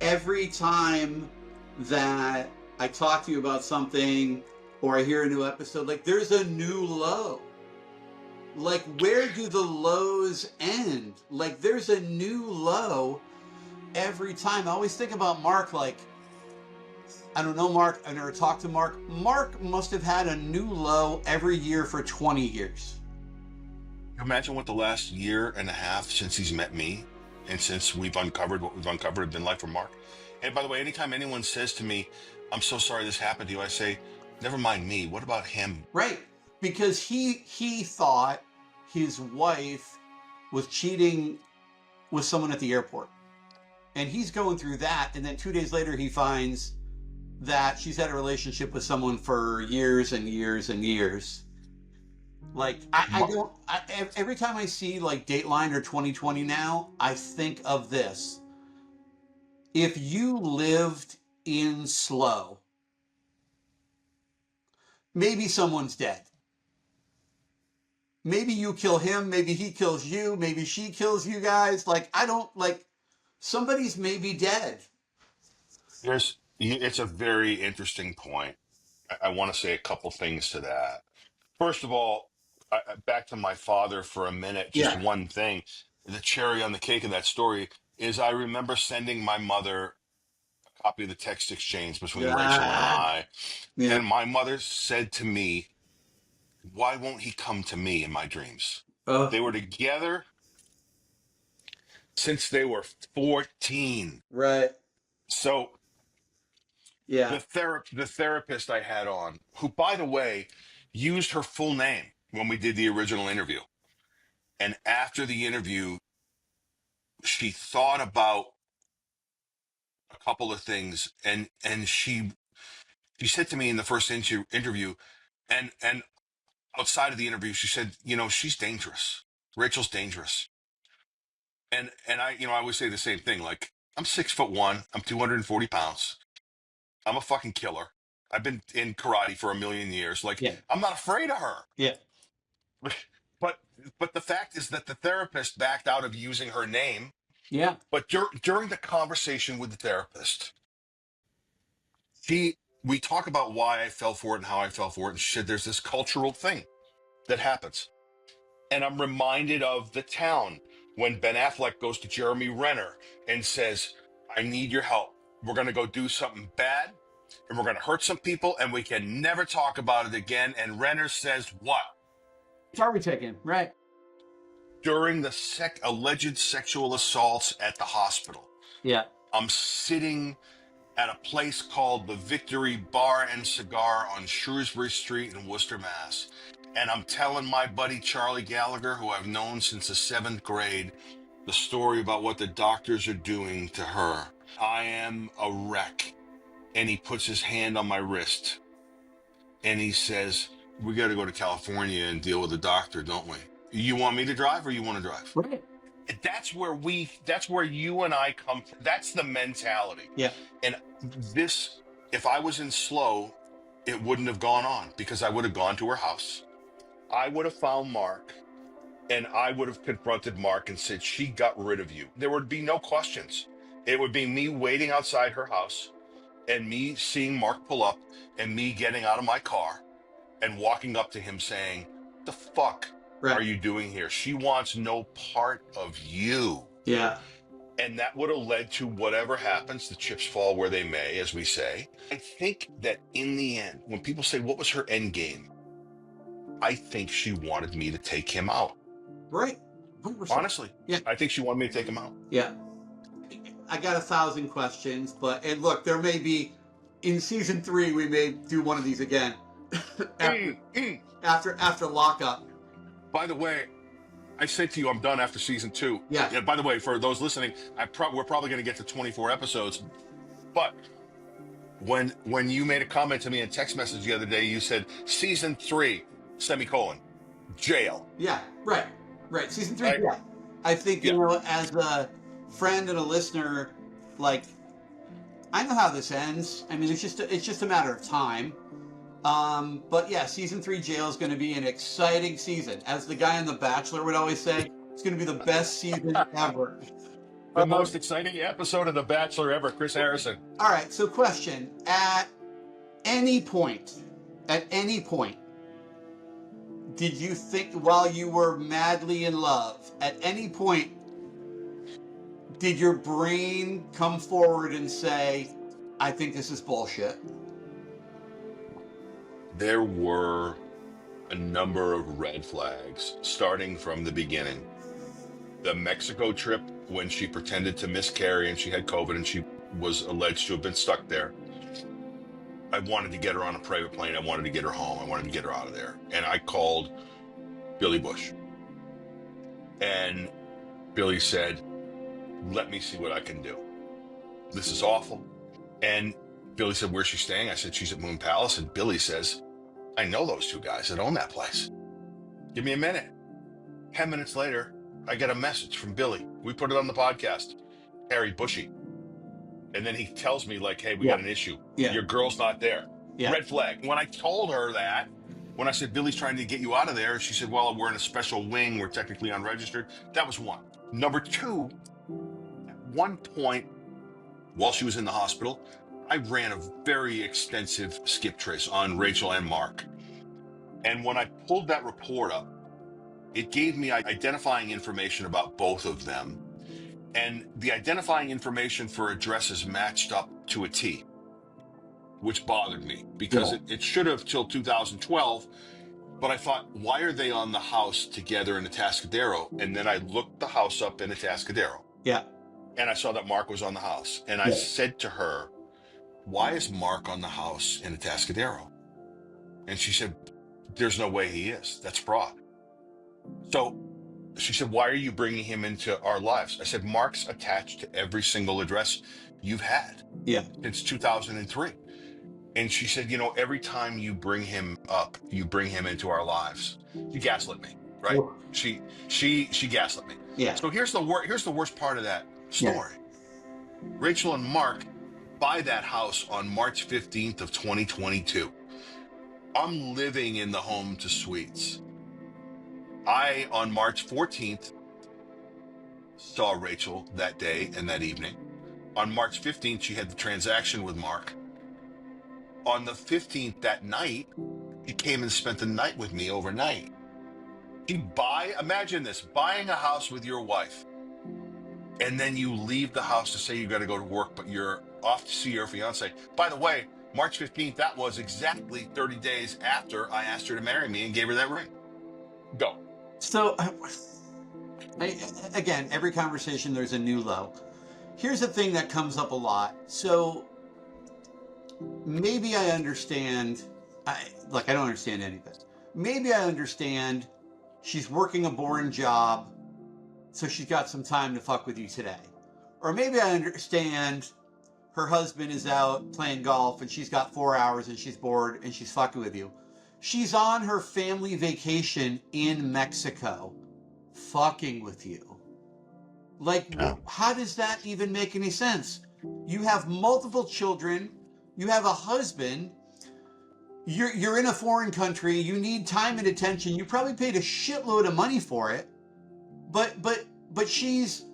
every time that I talk to you about something or I hear a new episode, there's a new low. Where do the lows end? There's a new low every time. I always think about Mark, I don't know Mark. I never talked to Mark. Mark must have had a new low every year for 20 years.
Imagine what the last year and a half since he's met me and since we've uncovered what we've uncovered have been like for Mark. And by the way, anytime anyone says to me, I'm so sorry this happened to you, I say, never mind me. What about him?
Right. Because he thought his wife was cheating with someone at the airport. And he's going through that. And then 2 days later, he finds that she's had a relationship with someone for years and years and years. Every time I see Dateline or 2020 now, I think of this. If you lived in slow, maybe someone's dead. Maybe you kill him, maybe he kills you, maybe she kills you guys. Somebody's maybe dead.
It's a very interesting point. I want to say a couple things to that. First of all, back to my father for a minute, just one thing. The cherry on the cake of that story is I remember sending my mother a copy of the text exchange between Rachel and I. Yeah. And my mother said to me, why won't he come to me in my dreams? They were together since they were 14.
Right.
So
yeah,
the therapist I had on, who, by the way, used her full name when we did the original interview. And after the interview, she thought about a couple of things, and she said to me in the first interview, and outside of the interview, she said, she's dangerous. Rachel's dangerous. And I always say the same thing. Like, I'm 6'1", I'm 240 pounds. I'm a fucking killer. I've been in karate for a million years. Like,
Yeah.
I'm not afraid of her.
Yeah.
But the fact is that the therapist backed out of using her name.
Yeah.
But during the conversation with the therapist, we talk about why I fell for it and how I fell for it. And she said, there's this cultural thing that happens. And I'm reminded of The Town when Ben Affleck goes to Jeremy Renner and says, I need your help. We're going to go do something bad and we're going to hurt some people and we can never talk about it again. And Renner says, what?
Charlie taken, right?
During the alleged sexual assaults at the hospital,
Yeah.
I'm sitting at a place called the Victory Bar and Cigar on Shrewsbury Street in Worcester, Mass. And I'm telling my buddy Charlie Gallagher, who I've known since the 7th grade, the story about what the doctors are doing to her. I am a wreck. And he puts his hand on my wrist and he says, we got to go to California and deal with the doctor, don't we? You want me to drive or you want to drive?
Right.
That's where you and I come from. That's the mentality.
Yeah.
And if I was in slow, it wouldn't have gone on because I would have gone to her house. I would have found Mark and I would have confronted Mark and said, she got rid of you. There would be no questions. It would be me waiting outside her house and me seeing Mark pull up and me getting out of my car and walking up to him saying, the fuck are you doing here? She wants no part of you.
Yeah.
And that would have led to whatever happens. The chips fall where they may, as we say. I think that in the end, when people say, what was her end game? I think she wanted me to take him out.
Right. 100%.
Honestly.
Yeah.
I think she wanted me to take him out.
Yeah. I got 1,000 questions, and look, there may be, in season 3, we may do one of these again. after lockup.
By the way, I said to you, I'm done after season 2.
Yeah.
By the way, for those listening, we're probably going to get to 24 episodes. But when you made a comment to me in text message the other day, you said season 3, jail.
Yeah. Right. Season 3.
Right.
Yeah. I think, as a friend and a listener, like, I know how this ends. I mean, it's just a matter of time. But yeah, season 3 jail is going to be an exciting season. As the guy on The Bachelor would always say, it's going to be the best season ever.
The most exciting episode of The Bachelor ever, Chris Harrison.
All right, so question. At any point, did you think while you were madly in love, at any point, did your brain come forward and say, I think this is bullshit?
There were a number of red flags starting from the beginning. The Mexico trip, when she pretended to miscarry and she had COVID and she was alleged to have been stuck there. I wanted to get her on a private plane. I wanted to get her home. I wanted to get her out of there. And I called Billy Bush. And Billy said, let me see what I can do. This is awful. And Billy said, where's she staying? I said, she's at Moon Palace. And Billy says, I know those 2 guys that own that place. Give me a minute. 10 minutes later, I get a message from Billy. We put it on the podcast. Harry Bushy. And then he tells me, like, hey, we got an issue.
Yeah.
Your girl's not there.
Yeah.
Red flag. When I told her that, when I said, Billy's trying to get you out of there, she said, well, we're in a special wing. We're technically unregistered. That was one. Number 2, at one point, while she was in the hospital, I ran a very extensive skip trace on Rachel and Mark. And when I pulled that report up, it gave me identifying information about both of them. And the identifying information for addresses matched up to a T, which bothered me because it should have till 2012. But I thought, why are they on the house together in Atascadero? And then I looked the house up in Atascadero.
Yeah.
And I saw that Mark was on the house. And I said to her, why is Mark on the house in Atascadero? And she said, there's no way he is. That's fraud. So She said, "Why are you bringing him into our lives?" I said, "Mark's attached to every single address you've had
Yeah.
since 2003." And she said, "Every time you bring him up, you bring him into our lives." She gaslit me, right?
Well,
She gaslit me.
yeah.
So here's the worst part of that
Yeah.
story. Rachel and Mark buy that house on March 15th of 2022. I'm living in the home to suites. On March 14th, saw Rachel that day and that evening. On March 15th, she had the transaction with Mark. On the 15th, that night, she came and spent the night with me overnight. Imagine this, buying a house with your wife, and then you leave the house to say you got to go to work, but you're off to see your fiance. By the way, March 15th, that was exactly 30 days after I asked her to marry me and gave her that ring. Go.
So, again, every conversation there's a new low. Here's the thing that comes up a lot. So, maybe I understand. I don't understand any of it. Maybe I understand she's working a boring job, so she's got some time to fuck with you today. Or maybe I understand her husband is out playing golf and she's got 4 hours and she's bored and she's fucking with you. She's on her family vacation in Mexico, fucking with you. Like, how does that even make any sense? You have multiple children. You have a husband. You're in a foreign country. You need time and attention. You probably paid a shitload of money for it. But she's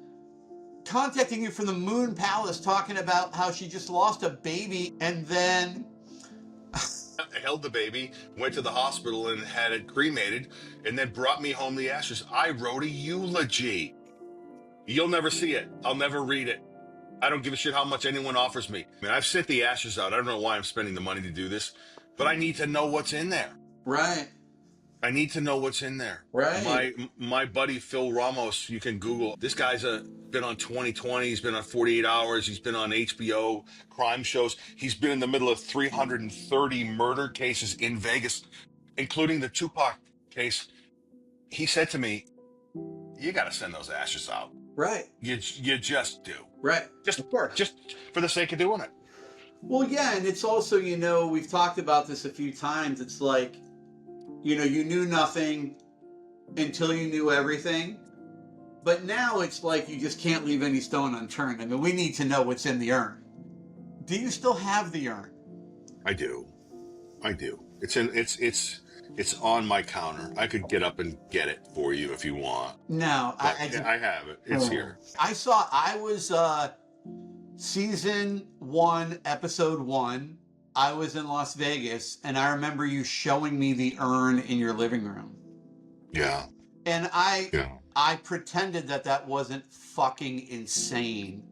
contacting you from the Moon Palace, talking about how she just lost a baby, and then
I held the baby, went to the hospital and had it cremated, and then brought me home the ashes. I wrote a eulogy. You'll never see it. I'll never read it. I don't give a shit how much anyone offers me. I mean, I've sent the ashes out. I don't know why I'm spending the money to do this, but I need to know what's in there.
right.
I need to know what's in there.
Right.
My buddy Phil Ramos, you can Google. This guy's been on 2020. He's been on 48 Hours. He's been on HBO crime shows. He's been in the middle of 330 murder cases in Vegas, including the Tupac case. He said to me, "You got to send those ashes out.
Right.
You just do.
Right.
Just
Of course.
just for the sake of doing it."
Well, yeah, and it's also, we've talked about this a few times. It's like, you knew nothing until you knew everything. But now it's like you just can't leave any stone unturned. I mean, we need to know what's in the urn. Do you still have the urn?
I do. It's on my counter. I could get up and get it for you if you want.
No,
I have it. It's here.
I was season 1, episode 1. I was in Las Vegas, and I remember you showing me the urn in your living room.
Yeah.
And I pretended that wasn't fucking insane.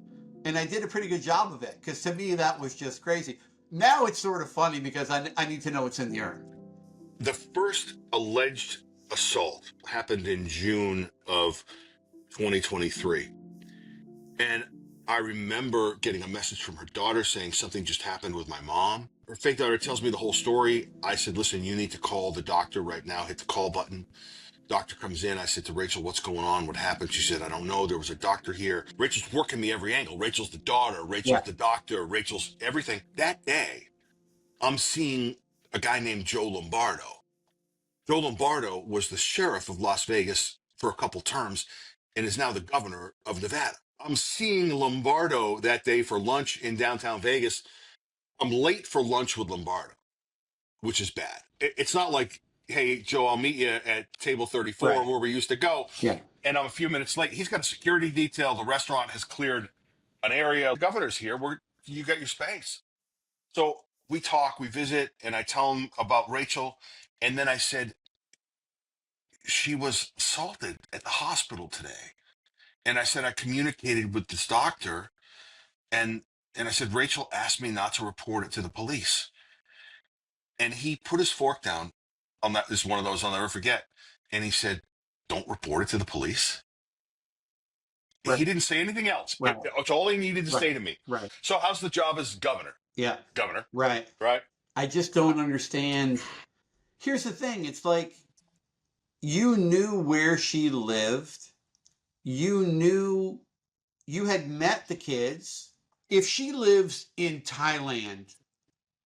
And I did a pretty good job of it, because to me that was just crazy. Now it's sort of funny because I need to know what's in the urn.
The first alleged assault happened in June of 2023. And I remember getting a message from her daughter saying something just happened with my mom. Her fake daughter tells me the whole story. I said, "Listen, you need to call the doctor right now." Hit the call button. Doctor comes in. I said to Rachel, "What's going on? What happened?" She said, "I don't know. There was a doctor here." Rachel's working me every angle. Rachel's the daughter. Rachel's the doctor. Rachel's everything. That day, I'm seeing a guy named Joe Lombardo. Joe Lombardo was the sheriff of Las Vegas for a couple terms and is now the governor of Nevada. I'm seeing Lombardo that day for lunch in downtown Vegas. I'm late for lunch with Lombardo, which is bad. It's not like, "Hey, Joe, I'll meet you at table 34
Right.
where we used to go."
Yeah.
And I'm a few minutes late. He's got a security detail. The restaurant has cleared an area. The governor's here. You got your space. So we talk, we visit, and I tell him about Rachel. And then I said, "She was assaulted at the hospital today." And I said, "I communicated with this doctor, and I said, Rachel asked me not to report it to the police." And he put his fork down on that. This is one of those I'll never forget. And he said, "Don't report it to the police."
Right.
He didn't say anything else.
Right.
It's all he needed to
Right.
say to me.
Right.
So how's the job as governor?
Yeah.
Governor,
Right.
right?
I just don't understand. Here's the thing. It's like, you knew where she lived. You knew you had met the kids. If she lives in Thailand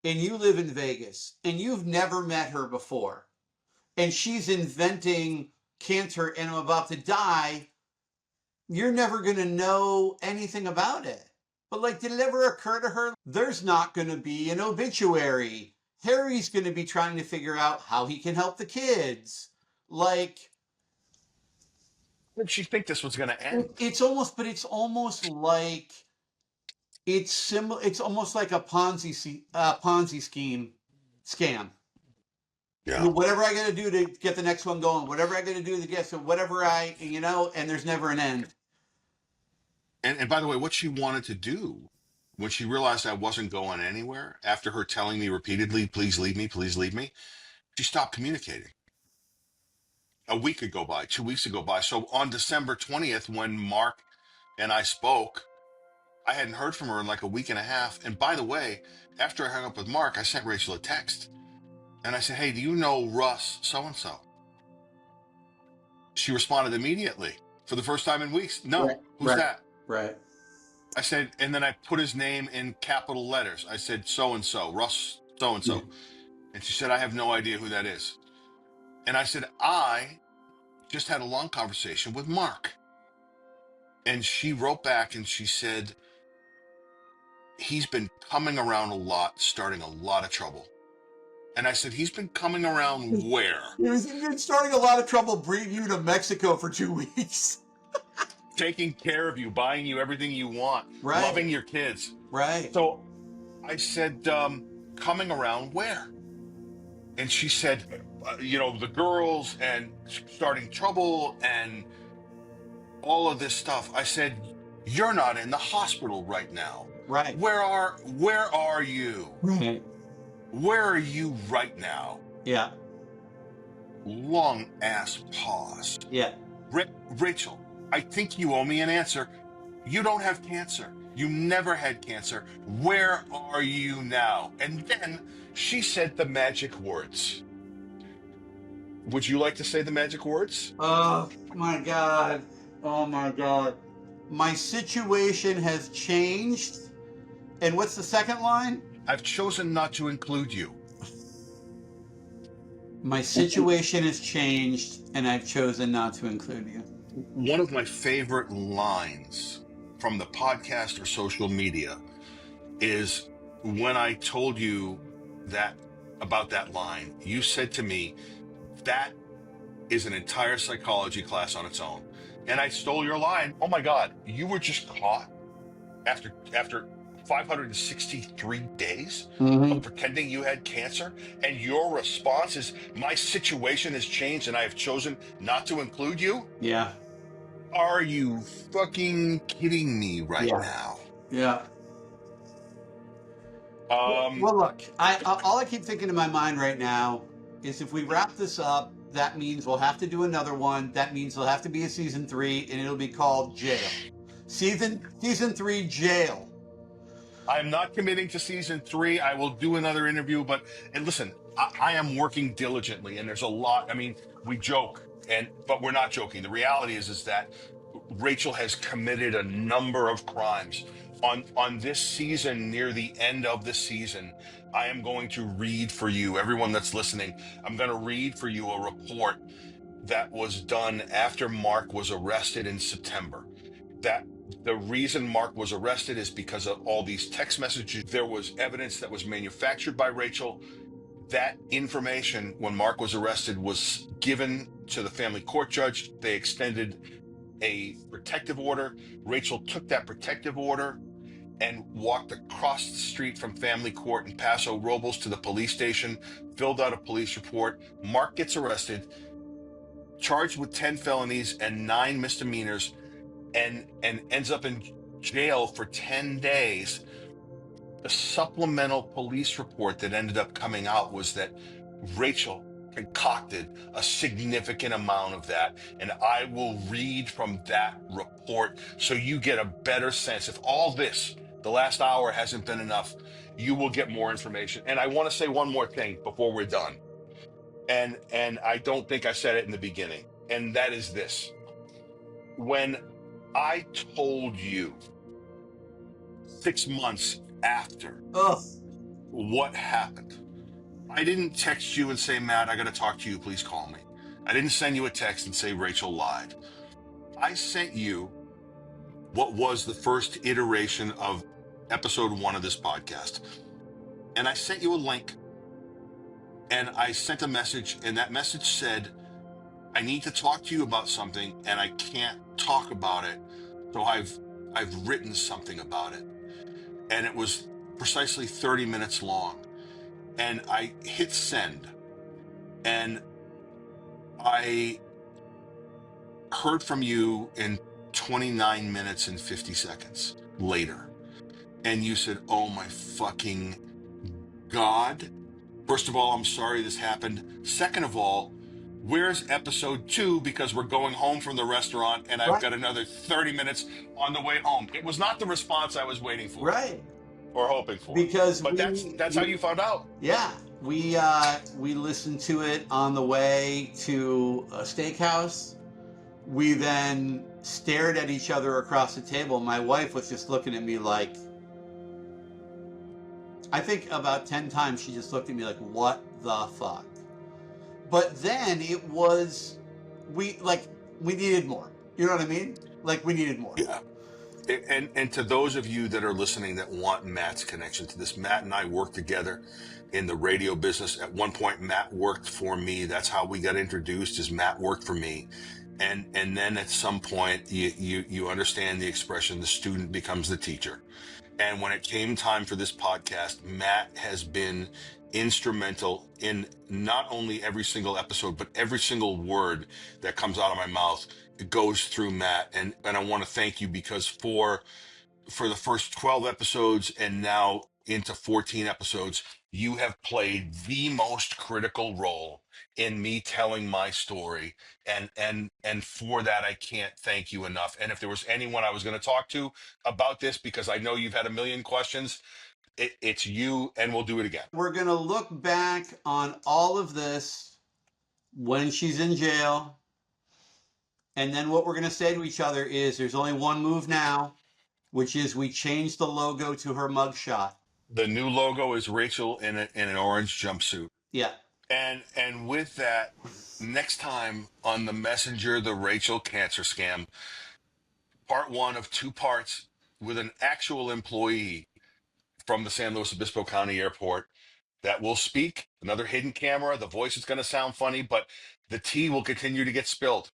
and you live in Vegas and you've never met her before and she's inventing cancer and I'm about to die, you're never going to know anything about it. But like, did it ever occur to her? There's not going to be an obituary. Harry's going to be trying to figure out how he can help the kids. Like,
Did she think this was going to end?
it's almost like it's similar. It's almost like a Ponzi scheme scam.
Yeah.
Whatever I got to do to get the next one going, whatever I got to do to get, so whatever and there's never an end.
And by the way, what she wanted to do when she realized I wasn't going anywhere, after her telling me repeatedly, please leave me, she stopped communicating. A week would go by, 2 weeks would go by. So on December 20th, when Mark and I spoke, I hadn't heard from her in like a week and a half. And by the way, after I hung up with Mark, I sent Rachel a text. And I said, hey, do you know Russ so-and-so? She responded immediately for the first time in weeks. No,
Right,
who's
right.
that?
Right.
I said, and then I put his name in capital letters. I said, so-and-so, Russ so-and-so.
Yeah.
And she said, I have no idea who that is. And I said, I just had a long conversation with Mark. And she wrote back and she said, he's been coming around a lot, starting a lot of trouble. And I said, he's been coming around where?
He's been starting a lot of trouble bringing you to Mexico for 2 weeks.
Taking care of you, buying you everything you want,
Right.
loving your kids.
Right.
So I said, coming around where? And she said, the girls and starting trouble and all of this stuff. I said, you're not in the hospital right now.
Right.
Where are you?
Right.
Where are you right now?
Yeah.
Long ass pause.
Yeah.
Rachel, I think you owe me an answer. You don't have cancer. You never had cancer. Where are you now? And then she said the magic words. Would you like to say the magic words?
Oh my God. Oh my God. My situation has changed. And what's the second line?
I've chosen not to include you.
My situation has changed and I've chosen not to include you.
One of my favorite lines from the podcast or social media is when I told you that about that line, you said to me, that is an entire psychology class on its own. And I stole your line. Oh my God, you were just caught after 563 days of pretending you had cancer, and your response is, my situation has changed and I have chosen not to include you?
Yeah.
Are you fucking kidding me right
Yeah.
now?
Yeah. Well, look, all I keep thinking in my mind right now is if we wrap this up, that means we'll have to do another one. That means there'll have to be a season 3, and it'll be called Jail. Season 3, Jail.
I'm not committing to season 3. I will do another interview, but listen, I am working diligently, and there's a lot. I mean, we joke, but we're not joking. The reality is that Rachel has committed a number of crimes. On this season, near the end of the season, I am going to read for you, everyone that's listening, I'm going to read for you a report that was done after Mark was arrested in September. That the reason Mark was arrested is because of all these text messages. There was evidence that was manufactured by Rachel. That information, when Mark was arrested, was given to the family court judge. They extended a protective order. Rachel took that protective order and walked across the street from family court in Paso Robles to the police station, filled out a police report. Mark gets arrested, charged with 10 felonies and 9 misdemeanors, and ends up in jail for 10 days. The supplemental police report that ended up coming out was that Rachel concocted a significant amount of that, and I will read from that report so you get a better sense. If all this, the last hour, hasn't been enough, you will get more information. And I want to say one more thing before we're done. and I don't think I said it in the beginning, and that is this. When I told you 6 months after
Oh,
what happened, I didn't text you and say, Matt, I got to talk to you. Please call me. I didn't send you a text and say Rachel lied. I sent you what was the first iteration of episode 1 of this podcast. And I sent you a link, and I sent a message, and that message said, I need to talk to you about something, and I can't talk about it. So I've written something about it. And it was precisely 30 minutes long. And I hit send, and I heard from you in 29 minutes and 50 seconds later. And you said, oh my fucking God. First of all, I'm sorry this happened. Second of all, where's episode 2? Because we're going home from the restaurant and I've
right,
got another 30 minutes on the way home. It was not the response I was waiting for
right.
or hoping for.
Because
But that's how you found out.
yeah, we listened to it on the way to a steakhouse. We then stared at each other across the table. My wife was just looking at me like, I think about 10 times she just looked at me like, what the fuck? But then it was, we needed more. You know what I mean? Like, we needed more.
Yeah. And to those of you that are listening that want Matt's connection to this, Matt and I worked together in the radio business. At one point, Matt worked for me. That's how we got introduced, is Matt worked for me. And then at some point, you understand the expression, the student becomes the teacher. And when it came time for this podcast, Matt has been instrumental in not only every single episode, but every single word that comes out of my mouth. It goes through Matt. And I want to thank you, because for the first 12 episodes and now into 14 episodes, you have played the most critical role in me telling my story. And for that, I can't thank you enough. And if there was anyone I was going to talk to about this, because I know you've had a million questions, it's you, and we'll do it again.
We're going to look back on all of this when she's in jail. And then what we're going to say to each other is there's only one move now, which is we change the logo to her mugshot.
The new logo is Rachel in an orange jumpsuit.
Yeah.
And with that, next time on The Messenger, the Rachel Cancer Scam, part 1 of 2 parts with an actual employee from the San Luis Obispo County Airport that will speak, another hidden camera. The voice is going to sound funny, but the tea will continue to get spilled.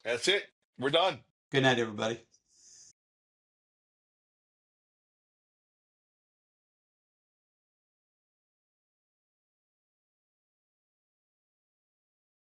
That's it. We're done.
Good night, everybody.